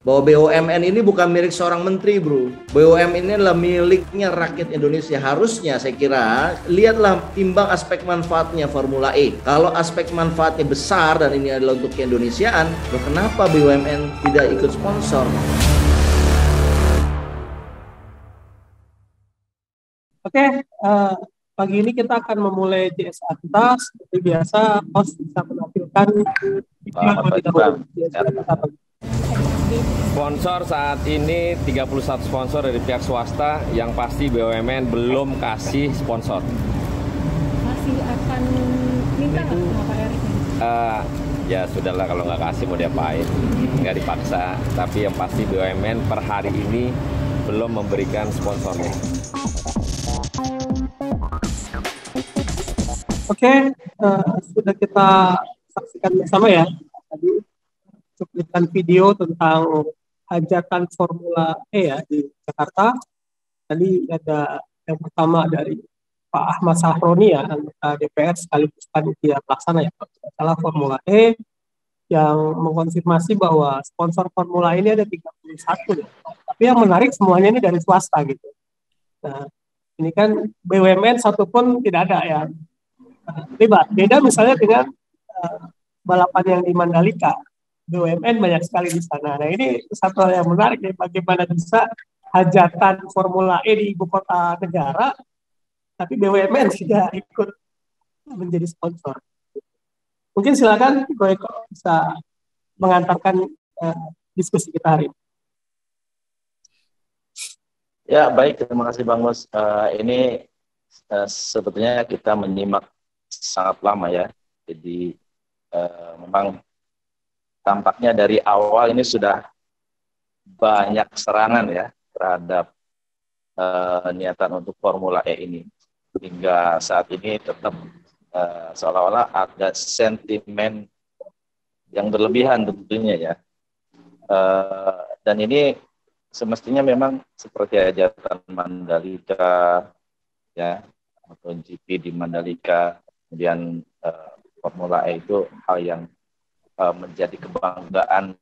bahwa BUMN ini bukan milik seorang menteri, bro. BUMN ini adalah miliknya rakyat Indonesia. Harusnya saya kira lihatlah, timbang aspek manfaatnya Formula E. Kalau aspek manfaatnya besar dan ini adalah untuk keindonesiaan, loh kenapa BUMN tidak ikut sponsor? Oke, pagi ini kita akan memulai JS Atas. Seperti biasa, host bisa menampilkan video terlebih dahulu. Sponsor saat ini 31 sponsor dari pihak swasta, yang pasti BUMN belum kasih sponsor. Masih akan minta nggak sama Pak Erick? Ya sudahlah, kalau nggak kasih mau diapain, nggak dipaksa. Tapi yang pasti BUMN per hari ini belum memberikan sponsornya. Oke, sudah kita saksikan bersama ya tadi cuplikan video tentang hajatan Formula E ya di Jakarta. Tadi ada yang pertama dari Pak Ahmad Sahroni ya, anggota DPR sekaligus panitia pelaksana ya, salah Formula E, yang mengkonfirmasi bahwa sponsor Formula ini ada 31 ya. Tapi yang menarik semuanya ini dari swasta gitu. Nah, ini kan BUMN satupun tidak ada ya terlibat. Beda misalnya dengan balapan yang di Mandalika. BUMN banyak sekali di sana. Nah, ini satu hal yang menarik ya, bagaimana bisa hajatan Formula E di ibu kota negara, tapi BUMN tidak ikut menjadi sponsor. Mungkin silakan Ko Eko bisa mengantarkan diskusi kita hari ini. Ya, baik, terima kasih Bang Mus. Ini sebetulnya kita menyimak sangat lama ya. Jadi memang tampaknya dari awal ini sudah banyak serangan ya terhadap niatan untuk Formula E ini. Hingga saat ini tetap seolah-olah ada sentimen yang berlebihan tentunya ya. Dan ini semestinya memang seperti hajatan Mandalika ya, atau GP di Mandalika, kemudian Formula E itu hal yang menjadi kebanggaan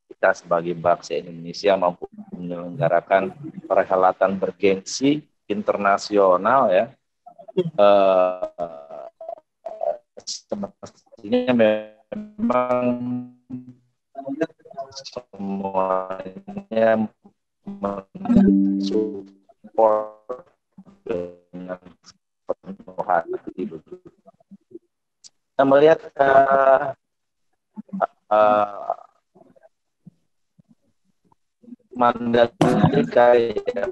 kita sebagai bangsa Indonesia, mampu menyelenggarakan perhelatan bergengsi internasional ya. Semestinya memang semuanya mensupport dengan penuh hati. Kita melihat Mandalika ya,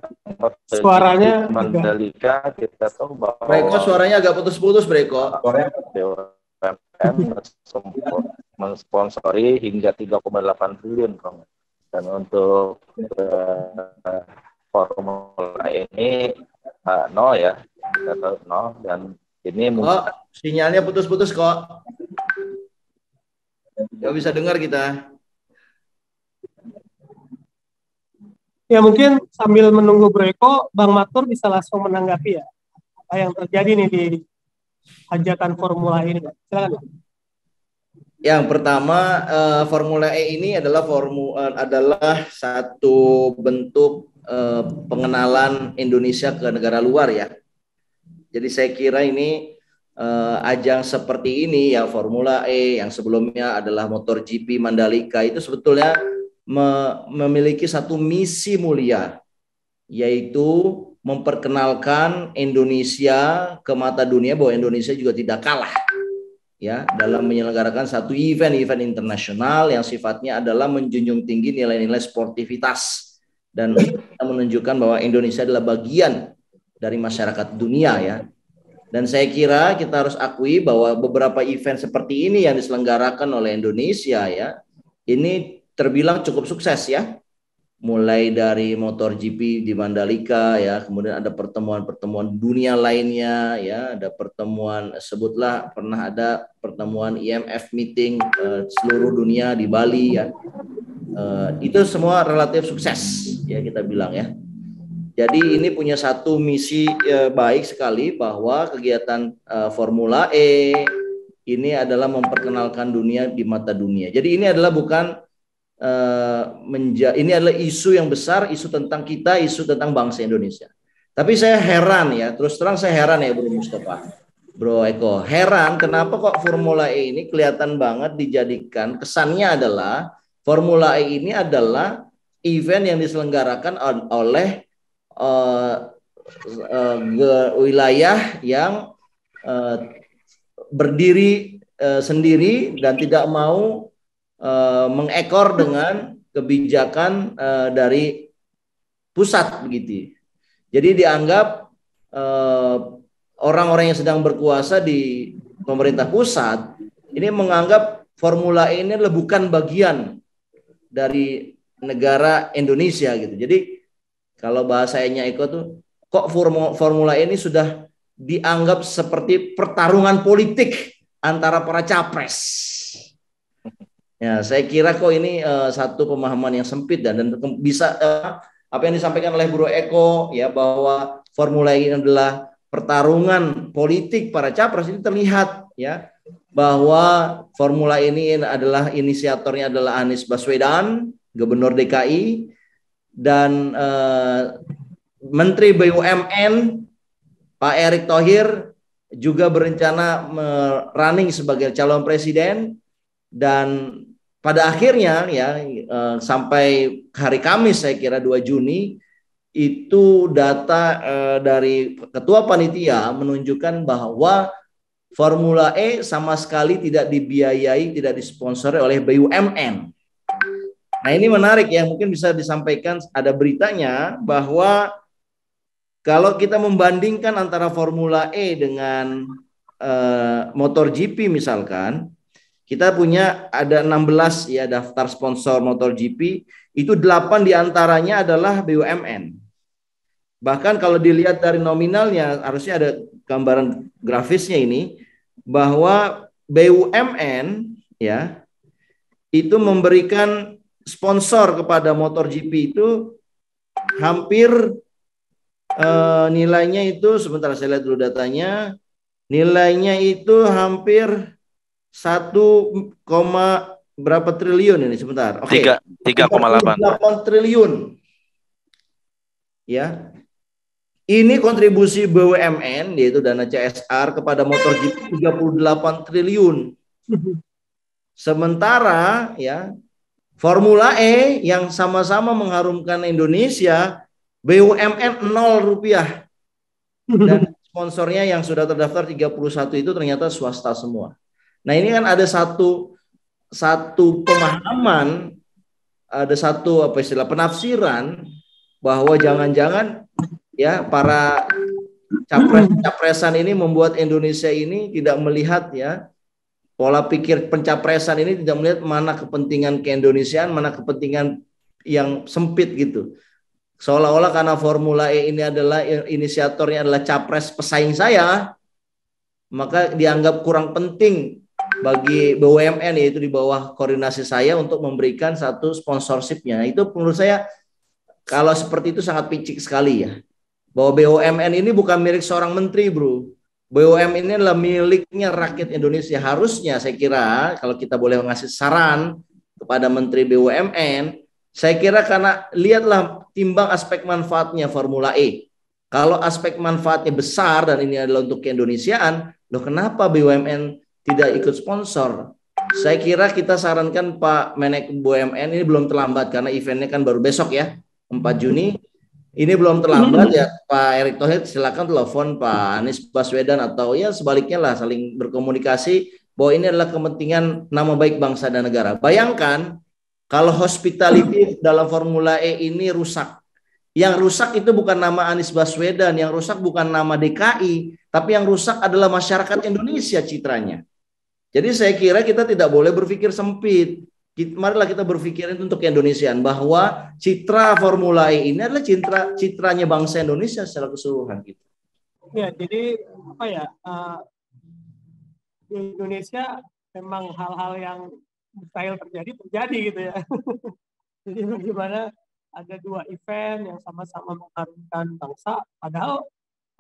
Suaranya Mandalika kita tahu bahwa Breko, suaranya agak putus-putus, Breko. BUMN mensponsori hingga 3,8 triliun dan untuk Formula ini nol ya, kita tahu nol, dan ini Sinyalnya putus-putus kok. Nggak bisa dengar kita. Ya, mungkin sambil menunggu Breko, Bang Matur bisa langsung menanggapi ya apa yang terjadi nih di hajatan Formula E ini. Silakan. Yang pertama, Formula E ini adalah satu bentuk pengenalan Indonesia ke negara luar ya. Jadi saya kira ini ajang seperti ini ya, Formula E yang sebelumnya adalah MotoGP Mandalika, itu sebetulnya memiliki satu misi mulia, yaitu memperkenalkan Indonesia ke mata dunia, bahwa Indonesia juga tidak kalah ya dalam menyelenggarakan satu event-event internasional yang sifatnya adalah menjunjung tinggi nilai-nilai sportivitas dan menunjukkan bahwa Indonesia adalah bagian dari masyarakat dunia ya. Dan saya kira kita harus akui bahwa beberapa event seperti ini yang diselenggarakan oleh Indonesia ya, ini terbilang cukup sukses ya. Mulai dari MotoGP di Mandalika ya, kemudian ada pertemuan-pertemuan dunia lainnya ya, ada pertemuan, sebutlah pernah ada pertemuan IMF meeting seluruh dunia di Bali ya. Itu semua relatif sukses ya kita bilang ya. Jadi ini punya satu misi baik sekali, bahwa kegiatan Formula E ini adalah memperkenalkan dunia di mata dunia. Jadi ini adalah bukan ini adalah isu yang besar, isu tentang kita, isu tentang bangsa Indonesia. Tapi saya heran ya, terus terang saya heran ya Bro Mustafa, Bro Eko, heran kenapa kok Formula E ini kelihatan banget dijadikan, kesannya adalah Formula E ini adalah event yang diselenggarakan oleh wilayah yang berdiri sendiri dan tidak mau mengekor dengan kebijakan dari pusat begitu. Jadi dianggap orang-orang yang sedang berkuasa di pemerintah pusat ini menganggap Formula E ini adalah bukan bagian dari negara Indonesia gitu. Jadi kalau bahasanya Eko tuh kok Formula E ini sudah dianggap seperti pertarungan politik antara para capres. Ya, saya kira kok ini satu pemahaman yang sempit dan bisa apa yang disampaikan oleh Bro Eko ya bahwa Formula E ini adalah pertarungan politik para capres, ini terlihat ya bahwa Formula E ini adalah inisiatornya adalah Anies Baswedan, Gubernur DKI, dan Menteri BUMN Pak Erick Thohir juga berencana running sebagai calon presiden. Dan pada akhirnya ya sampai hari Kamis saya kira 2 Juni itu data dari ketua panitia menunjukkan bahwa Formula E sama sekali tidak dibiayai, tidak disponsori oleh BUMN. Nah ini menarik ya, mungkin bisa disampaikan ada beritanya bahwa kalau kita membandingkan antara Formula E dengan MotoGP misalkan, kita punya ada 16 ya daftar sponsor MotoGP, itu 8 diantaranya adalah BUMN. Bahkan kalau dilihat dari nominalnya, harusnya ada gambaran grafisnya ini, bahwa BUMN ya itu memberikan sponsor kepada MotoGP itu hampir nilainya itu, sebentar saya lihat dulu datanya, nilainya itu hampir 1, berapa triliun ini sebentar. Oke. 3,8 triliun. Ya. Ini kontribusi BUMN yaitu dana CSR kepada MotoGP 38 triliun. Sementara ya Formula E yang sama-sama mengharumkan Indonesia, BUMN 0 rupiah. Dan sponsornya yang sudah terdaftar 31 itu ternyata swasta semua. Nah ini kan ada satu pemahaman, ada satu penafsiran bahwa jangan-jangan ya para capresan ini membuat Indonesia ini tidak melihat ya pola pikir pencapresan ini, tidak melihat mana kepentingan keindonesiaan, mana kepentingan yang sempit gitu. Seolah-olah karena Formula E ini adalah inisiatornya adalah capres pesaing saya, maka dianggap kurang penting bagi BUMN yaitu di bawah koordinasi saya untuk memberikan satu sponsorshipnya. Itu menurut saya kalau seperti itu sangat picik sekali ya. Bahwa BUMN ini bukan milik seorang menteri, bro. BUMN ini adalah miliknya rakyat Indonesia. Harusnya saya kira kalau kita boleh ngasih saran kepada Menteri BUMN, saya kira karena lihatlah timbang aspek manfaatnya Formula E. Kalau aspek manfaatnya besar dan ini adalah untuk keindonesiaan, loh kenapa BUMN tidak ikut sponsor? Saya kira kita sarankan Pak Menek BUMN ini belum terlambat karena eventnya kan baru besok ya, 4 Juni. Ini belum terlambat ya Pak Erick Thohir, silakan telepon Pak Anies Baswedan atau ya sebaliknya lah saling berkomunikasi bahwa ini adalah kepentingan nama baik bangsa dan negara. Bayangkan kalau hospitality dalam Formula E ini rusak. Yang rusak itu bukan nama Anies Baswedan, yang rusak bukan nama DKI, tapi yang rusak adalah masyarakat Indonesia citranya. Jadi saya kira kita tidak boleh berpikir sempit. Marilah kita berpikirin untuk keindonesiaan bahwa citra Formula E ini adalah citranya bangsa Indonesia secara keseluruhan gitu. Ya, jadi apa ya? Di Indonesia memang hal-hal yang mustahil terjadi gitu ya. Jadi bagaimana ada 2 event yang sama-sama mengharumkan bangsa, padahal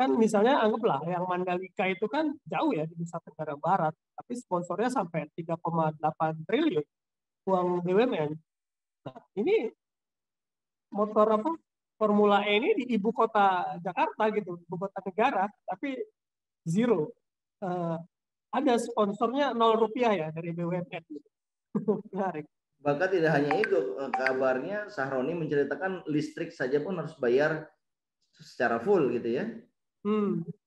kan misalnya anggaplah yang Mandalika itu kan jauh ya di Nusa Tenggara Barat, tapi sponsornya sampai 3,8 triliun uang BUMN. Nah, ini motor apa? Formula E ini di ibu kota Jakarta gitu, ibu kota negara, tapi zero. Eh, ada sponsornya 0 rupiah ya dari BUMN. Gitu. Menarik. Bahkan tidak hanya itu, kabarnya Sahroni menceritakan listrik saja pun harus bayar secara full gitu ya.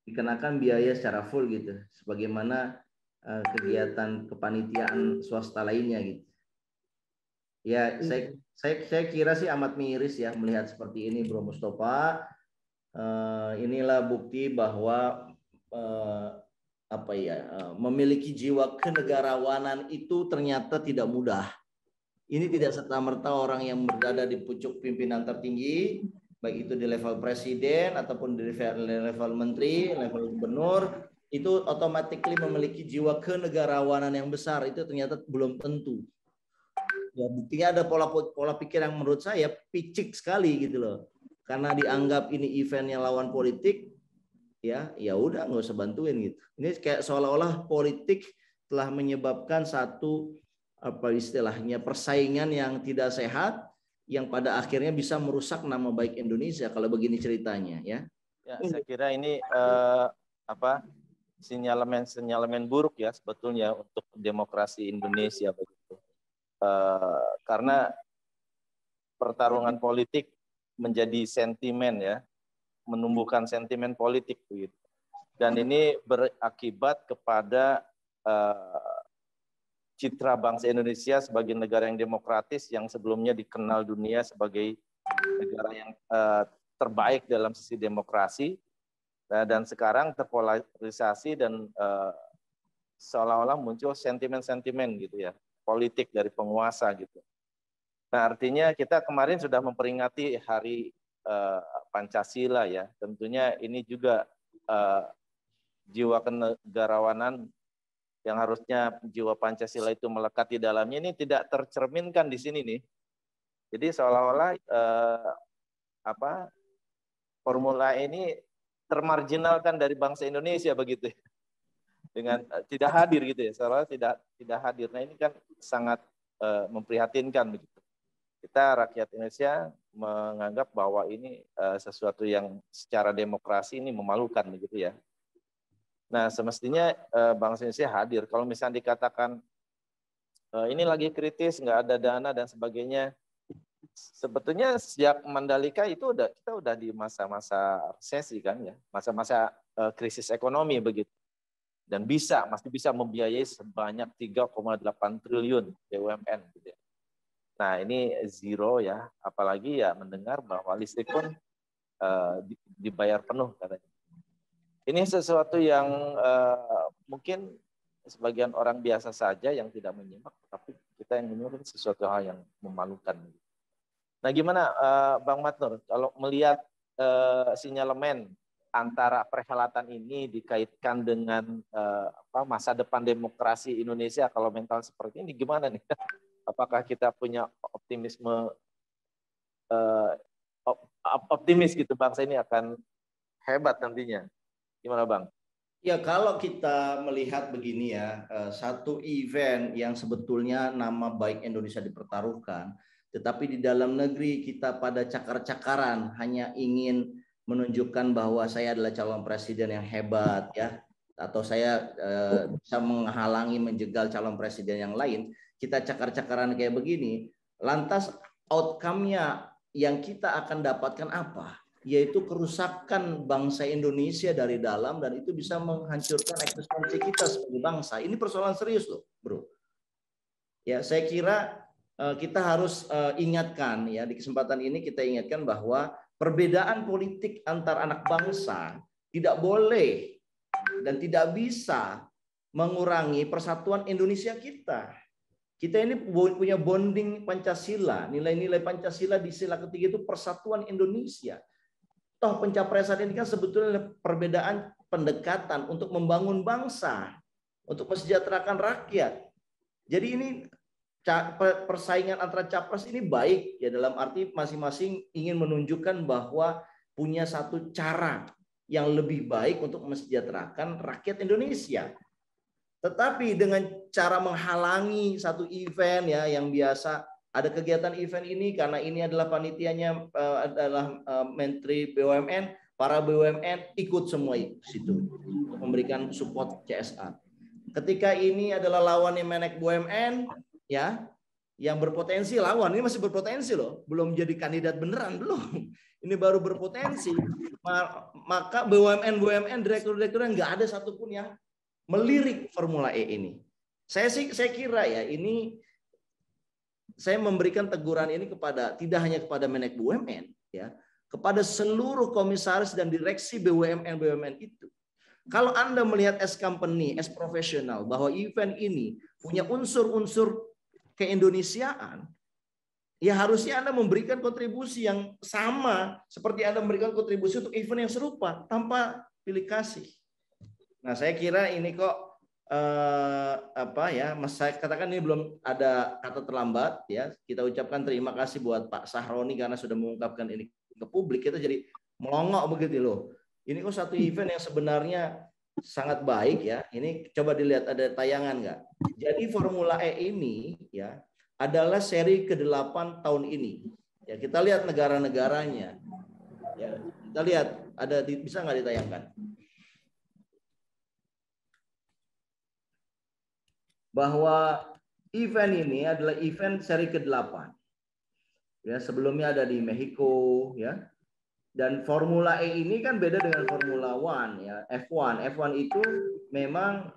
Dikenakan biaya secara full gitu, sebagaimana kegiatan kepanitiaan swasta lainnya gitu. Ya, saya kira sih amat miris ya melihat seperti ini, Bro Mustafa. Inilah bukti bahwa memiliki jiwa kenegarawanan itu ternyata tidak mudah. Ini tidak serta-merta orang yang berada di pucuk pimpinan tertinggi, baik itu di level presiden ataupun di level menteri, level gubernur, itu otomatis memiliki jiwa kenegarawanan yang besar. Itu ternyata belum tentu. Ya, buktinya ada pola pikir yang menurut saya picik sekali gitu loh. Karena dianggap ini eventnya lawan politik, ya udah nggak usah bantuin gitu. Ini kayak seolah-olah politik telah menyebabkan satu persaingan yang tidak sehat, yang pada akhirnya bisa merusak nama baik Indonesia kalau begini ceritanya ya. Ya, saya kira ini sinyalemen buruk ya sebetulnya untuk demokrasi Indonesia begitu. Karena pertarungan politik menjadi sentimen ya, menumbuhkan sentimen politik begitu. Dan ini berakibat kepada citra bangsa Indonesia sebagai negara yang demokratis yang sebelumnya dikenal dunia sebagai negara yang terbaik dalam sisi demokrasi, dan sekarang terpolarisasi dan seolah-olah muncul sentimen-sentimen gitu ya, politik dari penguasa gitu. Nah, artinya kita kemarin sudah memperingati Hari Pancasila ya, tentunya ini juga jiwa kenegarawanan yang harusnya jiwa Pancasila itu melekat di dalamnya ini tidak tercerminkan di sini nih. Jadi seolah-olah formula ini termarginalkan dari bangsa Indonesia begitu, dengan tidak hadir gitu ya, seolah tidak hadir. Nah ini kan sangat memprihatinkan begitu. Kita rakyat Indonesia menganggap bahwa ini sesuatu yang secara demokrasi ini memalukan begitu ya. Nah, semestinya bangsa Indonesia hadir. Kalau misalnya dikatakan ini lagi kritis, nggak ada dana dan sebagainya, sebetulnya sejak Mandalika itu kita udah di masa-masa resesi kan ya, masa-masa krisis ekonomi begitu. Dan masih bisa membiayai sebanyak 3,8 triliun BUMN gitu ya. Nah, ini zero ya, apalagi ya mendengar bahwa listrik pun dibayar penuh katanya. Ini sesuatu yang mungkin sebagian orang biasa saja yang tidak menyimak, tapi kita yang menyimak sesuatu hal yang memalukan. Nah, gimana Bang Matnur, kalau melihat sinyalemen antara perhelatan ini dikaitkan dengan masa depan demokrasi Indonesia, kalau mental seperti ini gimana nih? Apakah kita punya optimis gitu bangsa ini akan hebat nantinya? Gimana Bang? Ya, kalau kita melihat begini ya, satu event yang sebetulnya nama baik Indonesia dipertaruhkan, tetapi di dalam negeri kita pada cakar-cakaran hanya ingin menunjukkan bahwa saya adalah calon presiden yang hebat ya, atau saya bisa menghalangi, menjegal calon presiden yang lain, kita cakar-cakaran kayak begini, lantas outcome-nya yang kita akan dapatkan apa? Yaitu kerusakan bangsa Indonesia dari dalam, dan itu bisa menghancurkan eksistensi kita sebagai bangsa. Ini persoalan serius loh, bro. Ya, saya kira kita harus ingatkan ya, di kesempatan ini kita ingatkan bahwa perbedaan politik antar anak bangsa tidak boleh dan tidak bisa mengurangi persatuan Indonesia kita. Kita ini punya bonding Pancasila, nilai-nilai Pancasila di sila ketiga itu persatuan Indonesia. Toh pencapresan ini kan sebetulnya perbedaan pendekatan untuk membangun bangsa, untuk mesejahterakan rakyat. Jadi ini persaingan antara capres ini baik ya, dalam arti masing-masing ingin menunjukkan bahwa punya satu cara yang lebih baik untuk mesejahterakan rakyat Indonesia. Tetapi dengan cara menghalangi satu event ya yang biasa ada kegiatan event ini karena ini adalah panitianya adalah Menteri BUMN, para BUMN ikut semua di situ untuk memberikan support CSR. Ketika ini adalah lawannya Menek BUMN, ya, yang berpotensi lawan, ini masih berpotensi loh, belum jadi kandidat beneran, belum. Ini baru berpotensi. Maka BUMN direktur-direktur yang nggak ada satupun yang melirik Formula E ini. Saya kira ya ini saya memberikan teguran ini kepada tidak hanya kepada Menek BUMN, ya, kepada seluruh komisaris dan direksi BUMN itu. Kalau Anda melihat as company, as profesional, bahwa event ini punya unsur-unsur keindonesiaan, ya harusnya Anda memberikan kontribusi yang sama seperti Anda memberikan kontribusi untuk event yang serupa tanpa pilih kasih. Nah, saya kira ini kok saya katakan ini belum ada kata terlambat, ya. Kita ucapkan terima kasih buat Pak Sahroni karena sudah mengungkapkan ini ke publik. Kita jadi melongok begitu loh. Ini kok satu event yang sebenarnya sangat baik, ya. Ini coba dilihat ada tayangan nggak? Jadi Formula E ini, ya, adalah seri ke-8 tahun ini. Ya, kita lihat negara-negaranya. Ya, kita lihat bisa nggak ditayangkan? Bahwa event ini adalah event seri ke-8. Ya, sebelumnya ada di Meksiko, ya. Dan Formula E ini kan beda dengan Formula One, ya. F1 itu memang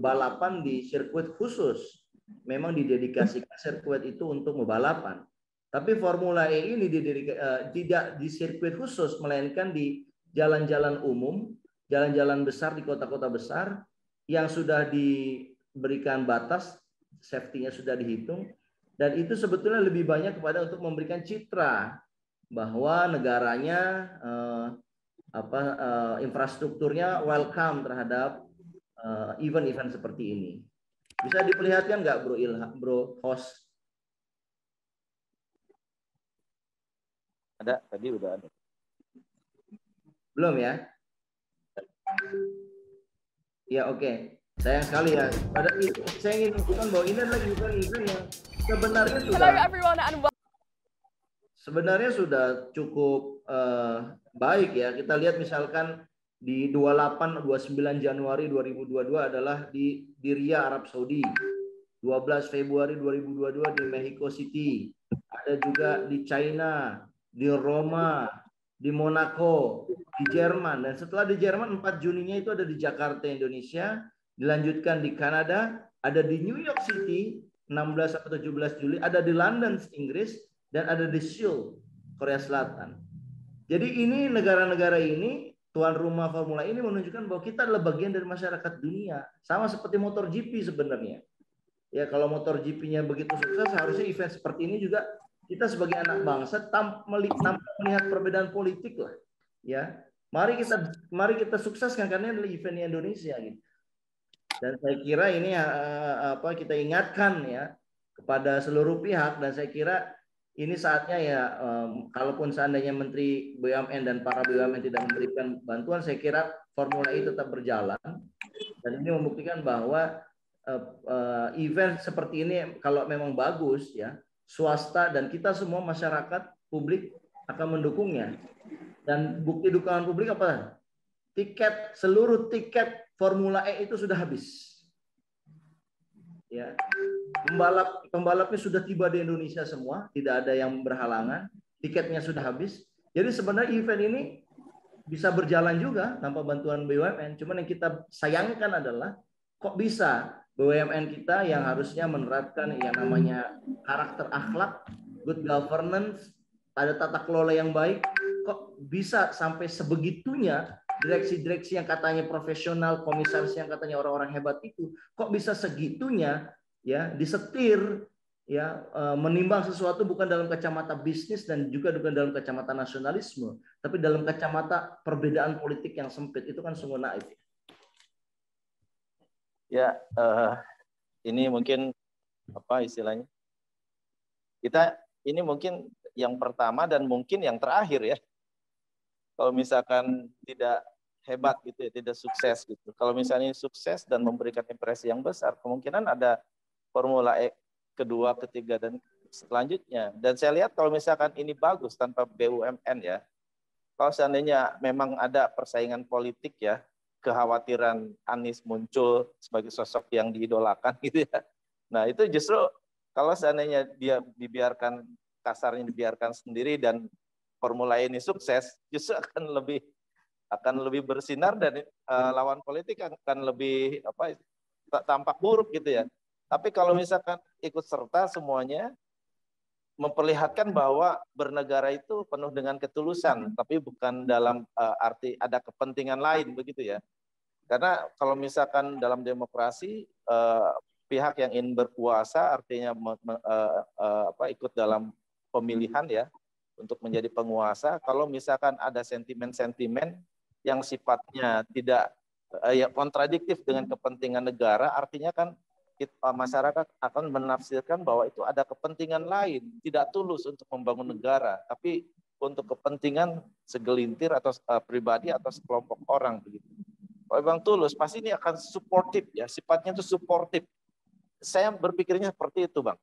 balapan di sirkuit khusus. Memang didedikasikan sirkuit itu untuk balapan. Tapi Formula E ini tidak di sirkuit khusus, melainkan di jalan-jalan umum, jalan-jalan besar di kota-kota besar yang sudah diberikan batas, safety-nya sudah dihitung, dan itu sebetulnya lebih banyak kepada untuk memberikan citra bahwa negaranya infrastrukturnya welcome terhadap event-event seperti ini. Bisa diperlihatkan nggak, Bro Ilham, Bro host? Ada, tadi udah ada. Belum ya? Ya, oke. Sayang sekali ya. Saya ingin menunjukkan bahwa ini adalah event-event yang sebenarnya sudah cukup baik, ya. Kita lihat misalkan di 28-29 Januari 2022 adalah di Riyadh, Arab Saudi. 12 Februari 2022 di Mexico City. Ada juga di China, di Roma, di Monaco, di Jerman. Dan setelah di Jerman 4 Juninya itu ada di Jakarta, Indonesia. Dilanjutkan di Kanada, ada di New York City 16-17 Juli, ada di London, Inggris, dan ada di Seoul, Korea Selatan. Jadi ini negara-negara ini, tuan rumah Formula ini menunjukkan bahwa kita adalah bagian dari masyarakat dunia. Sama seperti MotoGP sebenarnya. Ya, kalau MotoGP-nya begitu sukses, harusnya event seperti ini juga kita sebagai anak bangsa tanpa melihat perbedaan politik lah. Ya, mari kita sukseskan karena ini adalah event di Indonesia gitu. Dan saya kira ini kita ingatkan ya kepada seluruh pihak, dan saya kira ini saatnya ya kalaupun seandainya Menteri BUMN dan para BUMN tidak memberikan bantuan, saya kira Formula E tetap berjalan, dan ini membuktikan bahwa event seperti ini kalau memang bagus, ya, swasta dan kita semua masyarakat publik akan mendukungnya. Dan bukti dukungan publik apa? Seluruh tiket Formula E itu sudah habis. Ya. Pembalapnya sudah tiba di Indonesia semua, tidak ada yang berhalangan, tiketnya sudah habis. Jadi sebenarnya event ini bisa berjalan juga tanpa bantuan BUMN. Cuman yang kita sayangkan adalah kok bisa BUMN kita yang harusnya menerapkan yang namanya karakter akhlak, good governance, ada tata kelola yang baik, kok bisa sampai sebegitunya direksi-direksi yang katanya profesional, komisaris yang katanya orang-orang hebat itu, kok bisa segitunya ya disetir, ya menimbang sesuatu bukan dalam kacamata bisnis dan juga bukan dalam kacamata nasionalisme, tapi dalam kacamata perbedaan politik yang sempit. Itu kan sungguh naif. Ya, ini mungkin apa istilahnya? Kita ini mungkin yang pertama dan mungkin yang terakhir ya. Kalau misalkan tidak hebat gitu ya, tidak sukses gitu. Kalau misalnya sukses dan memberikan impresi yang besar, kemungkinan ada Formula E kedua, ketiga, dan selanjutnya. Dan saya lihat kalau misalkan ini bagus tanpa BUMN ya, kalau seandainya memang ada persaingan politik ya, kekhawatiran Anies muncul sebagai sosok yang diidolakan gitu ya. Nah itu justru kalau seandainya dia dibiarkan, kasarnya dibiarkan sendiri dan Formula E ini sukses, justru akan lebih bersinar dan lawan politik akan lebih tampak buruk gitu ya. Tapi kalau misalkan ikut serta semuanya, memperlihatkan bahwa bernegara itu penuh dengan ketulusan, tapi bukan dalam arti ada kepentingan lain begitu ya. Karena kalau misalkan dalam demokrasi pihak yang ingin berkuasa artinya ikut dalam pemilihan ya untuk menjadi penguasa, kalau misalkan ada sentimen-sentimen yang sifatnya tidak kontradiktif dengan kepentingan negara, artinya kan masyarakat akan menafsirkan bahwa itu ada kepentingan lain, tidak tulus untuk membangun negara, tapi untuk kepentingan segelintir atau pribadi atau sekelompok orang begitu. Kalau memang tulus, pasti ini akan suportif ya, sifatnya itu suportif. Saya berpikirnya seperti itu, Bang.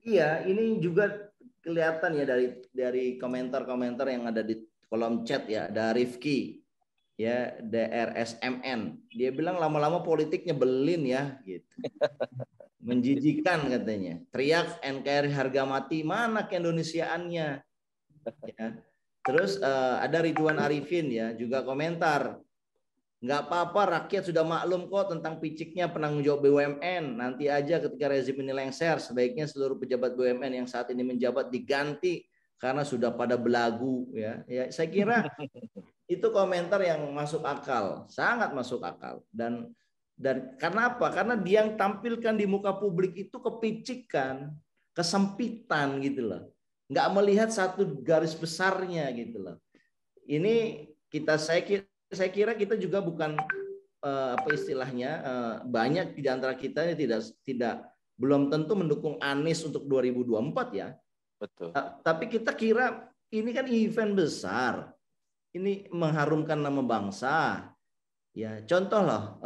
Iya, ini juga kelihatan ya dari komentar-komentar yang ada di kolom chat ya, ada Rifki ya, DRSMN, dia bilang lama-lama politik nyebelin ya gitu. Menjijikan katanya, teriak NKRI harga mati, mana keindonesiaannya ya. Terus ada Ridwan Arifin ya juga komentar, nggak apa-apa rakyat sudah maklum kok tentang piciknya penanggung jawab BUMN, nanti aja ketika rezim ini lengser sebaiknya seluruh pejabat BUMN yang saat ini menjabat diganti karena sudah pada belagu ya. Saya kira itu komentar yang masuk akal, sangat masuk akal. Dan karena apa? Karena dia yang tampilkan di muka publik itu kepicikan, kesempitan gitu loh. Nggak melihat satu garis besarnya gitu loh. Ini saya kira kita juga bukan apa istilahnya banyak di antara kita ini belum tentu mendukung Anies untuk 2024 ya. Betul. Tapi kita kira ini kan event besar. Ini mengharumkan nama bangsa. Ya, contoh lah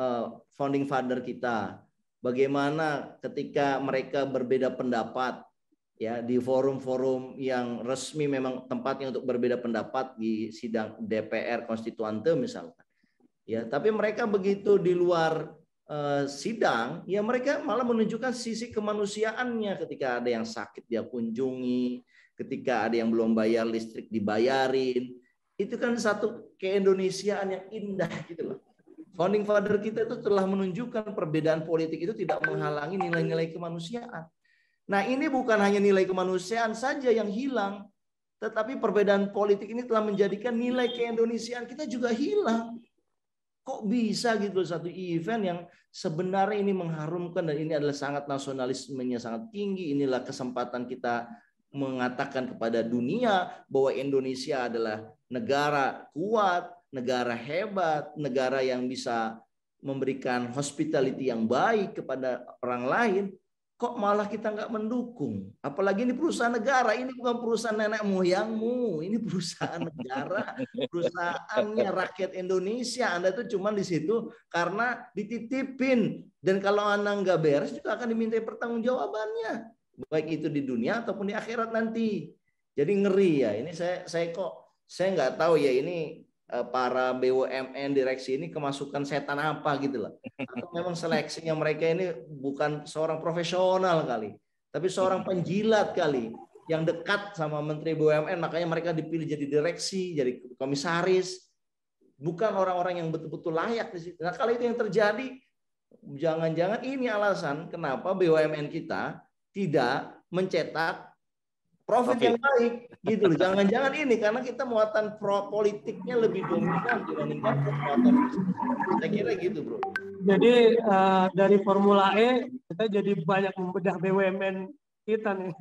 founding father kita. Bagaimana ketika mereka berbeda pendapat ya di forum-forum yang resmi memang tempatnya untuk berbeda pendapat di sidang DPR konstituante misalkan. Ya, tapi mereka begitu di luar sidang, ya mereka malah menunjukkan sisi kemanusiaannya ketika ada yang sakit dia kunjungi, ketika ada yang belum bayar listrik dibayarin. Itu kan satu keindonesiaan yang indah gitu loh. Founding father kita itu telah menunjukkan perbedaan politik itu tidak menghalangi nilai-nilai kemanusiaan. Nah ini bukan hanya nilai kemanusiaan saja yang hilang, tetapi perbedaan politik ini telah menjadikan nilai keindonesiaan kita juga hilang. Kok bisa gitu satu event yang sebenarnya ini mengharumkan dan ini adalah sangat nasionalismenya sangat tinggi. Inilah kesempatan kita mengatakan kepada dunia bahwa Indonesia adalah negara kuat, negara hebat, negara yang bisa memberikan hospitality yang baik kepada orang lain. Kok malah kita nggak mendukung? Apalagi ini perusahaan negara, ini bukan perusahaan nenek moyangmu, ini perusahaan negara, perusahaannya rakyat Indonesia. Anda tuh cuma di situ karena dititipin, dan kalau Anda nggak beres juga akan dimintai pertanggungjawabannya, baik itu di dunia ataupun di akhirat nanti. Jadi ngeri ya. Ini saya nggak tahu ya ini para BUMN direksi ini kemasukan setan apa gitu loh. Atau memang seleksinya mereka ini bukan seorang profesional kali, tapi seorang penjilat kali yang dekat sama Menteri BUMN, makanya mereka dipilih jadi direksi, jadi komisaris, bukan orang-orang yang betul-betul layak di situ. Nah kalau itu yang terjadi, jangan-jangan ini alasan kenapa BUMN kita tidak mencetak profit yang baik gitu loh. Jangan-jangan ini karena kita muatan pro politiknya lebih dominan dibandingkan muatan. Saya kira gitu, Bro. Jadi dari Formula E kita jadi banyak membedah BUMN kita nih.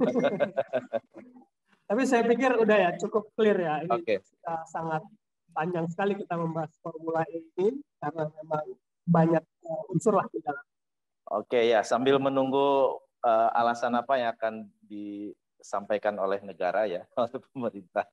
Tapi saya pikir udah ya cukup clear ya. Ini sangat panjang sekali kita membahas Formula E ini karena memang banyak unsur lah di dalam. Oke ya, sambil menunggu alasan apa yang akan disampaikan oleh negara ya, oleh pemerintah.